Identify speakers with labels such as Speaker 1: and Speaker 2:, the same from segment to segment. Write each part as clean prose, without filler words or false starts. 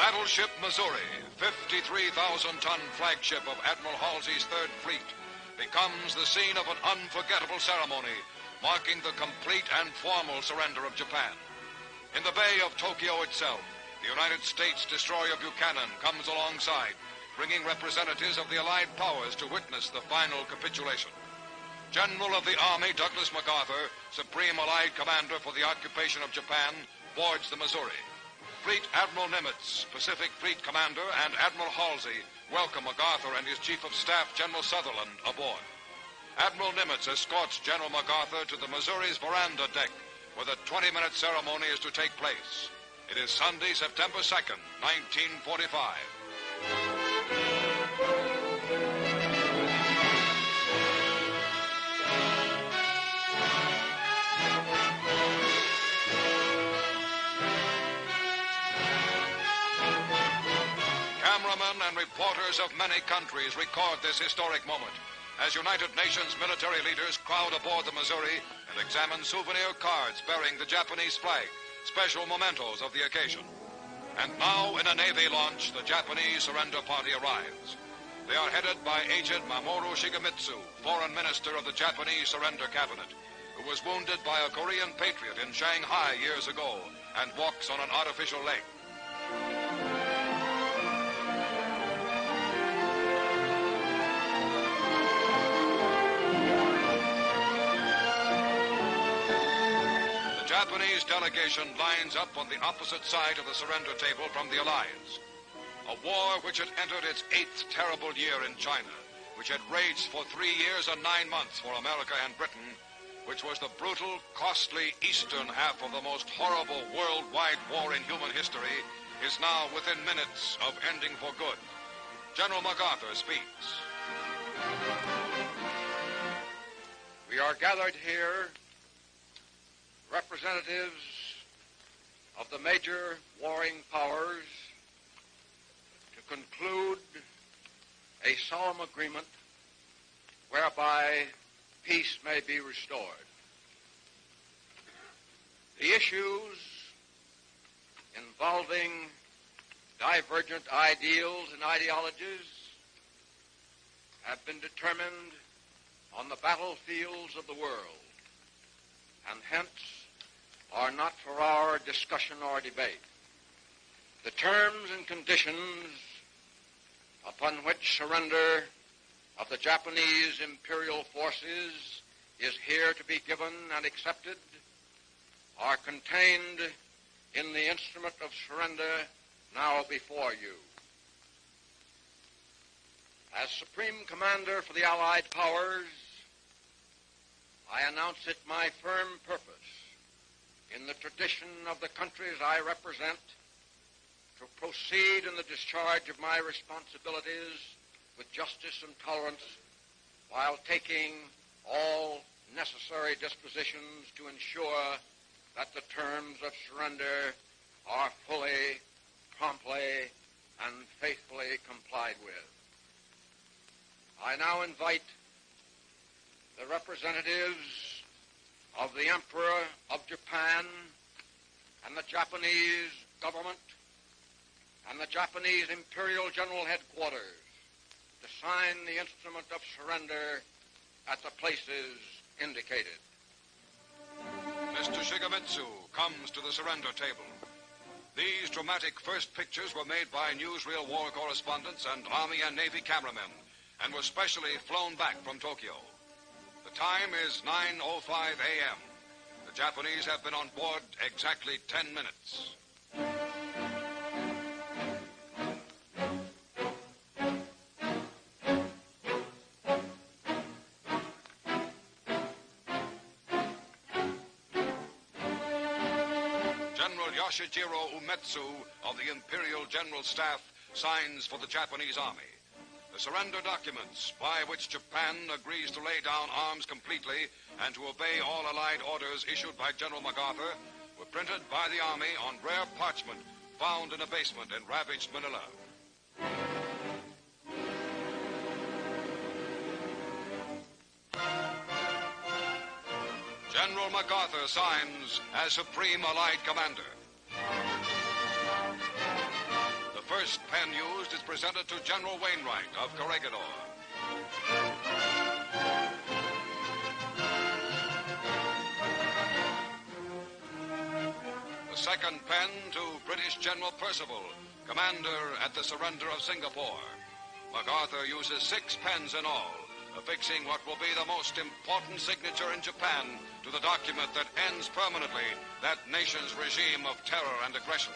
Speaker 1: Battleship Missouri, 53,000-ton flagship of Admiral Halsey's Third Fleet, becomes the scene of an unforgettable ceremony marking the complete and formal surrender of Japan. In the Bay of Tokyo itself, the United States destroyer Buchanan comes alongside, bringing representatives of the Allied powers to witness the final capitulation. General of the Army Douglas MacArthur, Supreme Allied Commander for the occupation of Japan, boards the Missouri. Fleet Admiral Nimitz, Pacific Fleet Commander, and Admiral Halsey welcome MacArthur and his Chief of Staff, General Sutherland, aboard. Admiral Nimitz escorts General MacArthur to the Missouri's veranda deck, where the 20-minute ceremony is to take place. It is Sunday, September 2nd, 1945. Cameramen and reporters of many countries record this historic moment as United Nations military leaders crowd aboard the Missouri and examine souvenir cards bearing the Japanese flag, special mementos of the occasion. And now, in a Navy launch, the Japanese surrender party arrives. They are headed by Agent Mamoru Shigemitsu, Foreign Minister of the Japanese Surrender Cabinet, who was wounded by a Korean patriot in Shanghai years ago and walks on an artificial leg. The Japanese delegation lines up on the opposite side of the surrender table from the Allies. A war which had entered its 8th terrible year in China, which had raged for 3 years and 9 months for America and Britain, which was the brutal, costly eastern half of the most horrible worldwide war in human history, is now within minutes of ending for good. General MacArthur speaks.
Speaker 2: We are gathered here, representatives of the major warring powers, to conclude a solemn agreement whereby peace may be restored. The issues involving divergent ideals and ideologies have been determined on the battlefields of the world, and hence are not for our discussion or debate. The terms and conditions upon which surrender of the Japanese imperial forces is here to be given and accepted are contained in the instrument of surrender now before you. As Supreme Commander for the Allied Powers, I announce it my firm purpose, in the tradition of the countries I represent, to proceed in the discharge of my responsibilities with justice and tolerance, while taking all necessary dispositions to ensure that the terms of surrender are fully, promptly, and faithfully complied with. I now invite the representatives of the Emperor of Japan and the Japanese government and the Japanese Imperial General Headquarters to sign the instrument of surrender at the places indicated.
Speaker 1: Mr. Shigemitsu comes to the surrender table. These dramatic first pictures were made by newsreel war correspondents and Army and Navy cameramen and were specially flown back from Tokyo. The time is 9:05 a.m. The Japanese have been on board exactly 10 minutes. General Yoshijiro Umetsu of the Imperial General Staff signs for the Japanese Army. The surrender documents by which Japan agrees to lay down arms completely and to obey all Allied orders issued by General MacArthur were printed by the Army on rare parchment found in a basement in ravaged Manila. General MacArthur signs as Supreme Allied Commander. The first pen used is presented to General Wainwright of Corregidor. The second pen to British General Percival, commander at the surrender of Singapore. MacArthur uses 6 pens in all, affixing what will be the most important signature in Japan to the document that ends permanently that nation's regime of terror and aggression.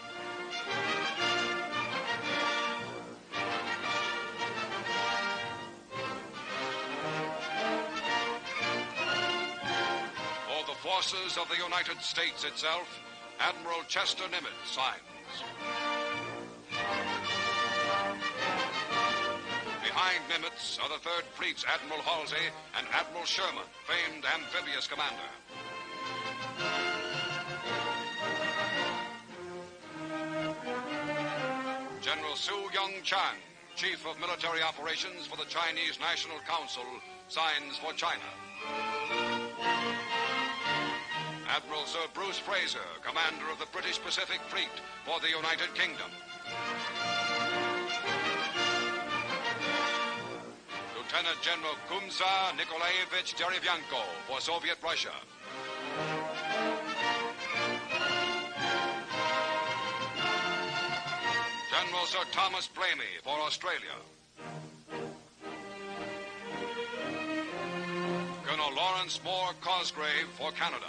Speaker 1: For the forces of the United States itself, Admiral Chester Nimitz signs. Behind Nimitz are the Third Fleet's Admiral Halsey and Admiral Sherman, famed amphibious commander. General Su Young Chang, Chief of Military Operations for the Chinese National Council, signs for China. Admiral Sir Bruce Fraser, commander of the British Pacific Fleet for the United Kingdom. Lieutenant General Kumza Nikolaevich Derevyanko for Soviet Russia. General Sir Thomas Blamey for Australia. Colonel Lawrence Moore Cosgrave for Canada.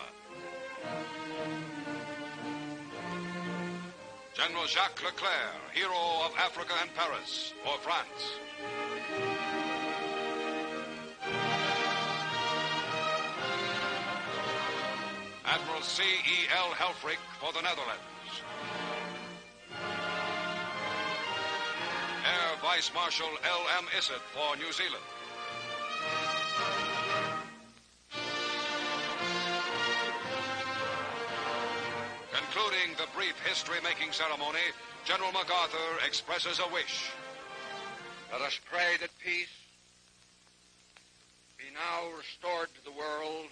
Speaker 1: General Jacques Leclerc, hero of Africa and Paris, for France. Admiral C.E.L. Helfrich for the Netherlands. Air Vice Marshal L.M. Issett for New Zealand. Concluding the brief history-making ceremony, General MacArthur expresses a wish.
Speaker 2: Let us pray that peace be now restored to the world,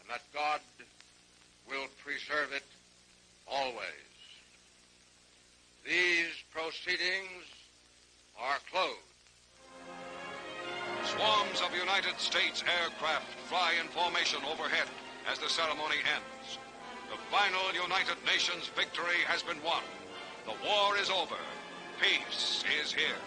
Speaker 2: and that God will preserve it always. These proceedings are closed.
Speaker 1: Swarms of United States aircraft fly in formation overhead as the ceremony ends. The final United Nations victory has been won. The war is over. Peace is here.